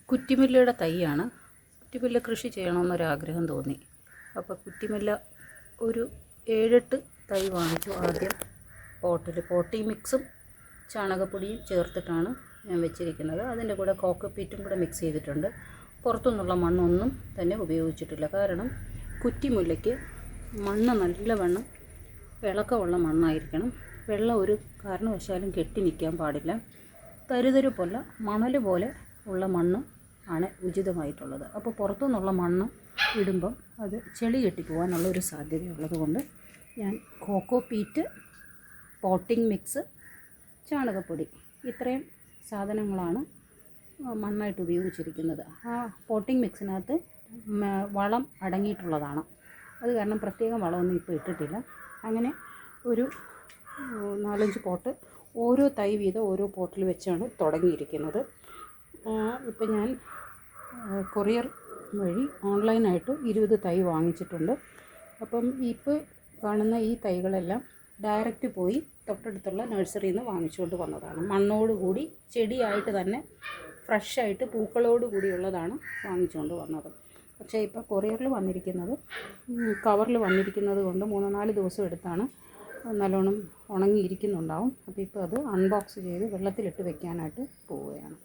കുറ്റിമുല്ലയുടെ തൈയാണ്. കുറ്റിമുല്ല കൃഷി ചെയ്യണമെന്നൊരാഗ്രഹം തോന്നി. അപ്പോൾ കുറ്റിമുല്ല ഒരു 7-8 തൈ വാങ്ങിച്ചു. ആദ്യം പോട്ടിംഗ് മിക്സും ചാണകപ്പൊടിയും ചേർത്തിട്ടാണ് ഞാൻ വെച്ചിരിക്കുന്നത്. അതിൻ്റെ കൂടെ കോക്കോപ്പീറ്റും കൂടെ മിക്സ് ചെയ്തിട്ടുണ്ട്. പുറത്തുനിന്നുള്ള മണ്ണൊന്നും തന്നെ ഉപയോഗിച്ചിട്ടില്ല. കാരണം കുറ്റിമുല്ലയ്ക്ക് മണ്ണ് നല്ലവണ്ണം ഇളക്കമുള്ള മണ്ണായിരിക്കണം. വെള്ളം ഒരു കാരണവശാലും കെട്ടി നിൽക്കാൻ പാടില്ല. തരുതരുപ്പുള്ള മണൽ പോലെ ഉള്ള മണ്ണ് ആണ് ഉചിതമായിട്ടുള്ളത്. അപ്പോൾ പുറത്തുനിന്നുള്ള മണ്ണ് ഇടുമ്പം അത് ചെളി കെട്ടിപ്പോകാനുള്ള ഒരു സാധ്യതയുള്ളത് കൊണ്ട് ഞാൻ കോക്കോപ്പീറ്റ്, പോട്ടിംഗ് മിക്സ്, ചാണകപ്പൊടി ഇത്രയും സാധനങ്ങളാണ് മണ്ണായിട്ട് ഉപയോഗിച്ചിരിക്കുന്നത്. ആ പോട്ടിംഗ് മിക്സിനകത്ത് വളം അടങ്ങിയിട്ടുള്ളതാണ്. അത് കാരണം പ്രത്യേകം വളമൊന്നും ഇപ്പോൾ ഇട്ടിട്ടില്ല. അങ്ങനെ ഒരു 4-5 പോട്ട് ഓരോ തൈ വീതം ഓരോ പോട്ടിൽ വെച്ചാണ് തുടങ്ങിയിരിക്കുന്നത്. ഇപ്പം ഞാൻ കൊറിയർ വഴി ഓൺലൈനായിട്ട് 20 തൈ വാങ്ങിച്ചിട്ടുണ്ട്. അപ്പം ഇപ്പോൾ കാണുന്ന ഈ തൈകളെല്ലാം ഡയറക്റ്റ് പോയി തൊട്ടടുത്തുള്ള നഴ്സറിയിൽ നിന്ന് വാങ്ങിച്ചുകൊണ്ട് വന്നതാണ്. മണ്ണോടുകൂടി ചെടിയായിട്ട് തന്നെ ഫ്രഷായിട്ട് പൂക്കളോട് കൂടിയുള്ളതാണ് വാങ്ങിച്ചുകൊണ്ട് വന്നത്. പക്ഷേ ഇപ്പോൾ കൊറിയറിൽ വന്നിരിക്കുന്നത് കവറിൽ വന്നിരിക്കുന്നത് കൊണ്ട് 3-4 ദിവസം എടുത്താണ് നല്ലോണം ഉണങ്ങിയിരിക്കുന്നുണ്ടാവും. അപ്പോൾ ഇപ്പോൾ അത് അൺബോക്സ് ചെയ്ത് വെള്ളത്തിലിട്ട് വെക്കാനായിട്ട് പോവുകയാണ്.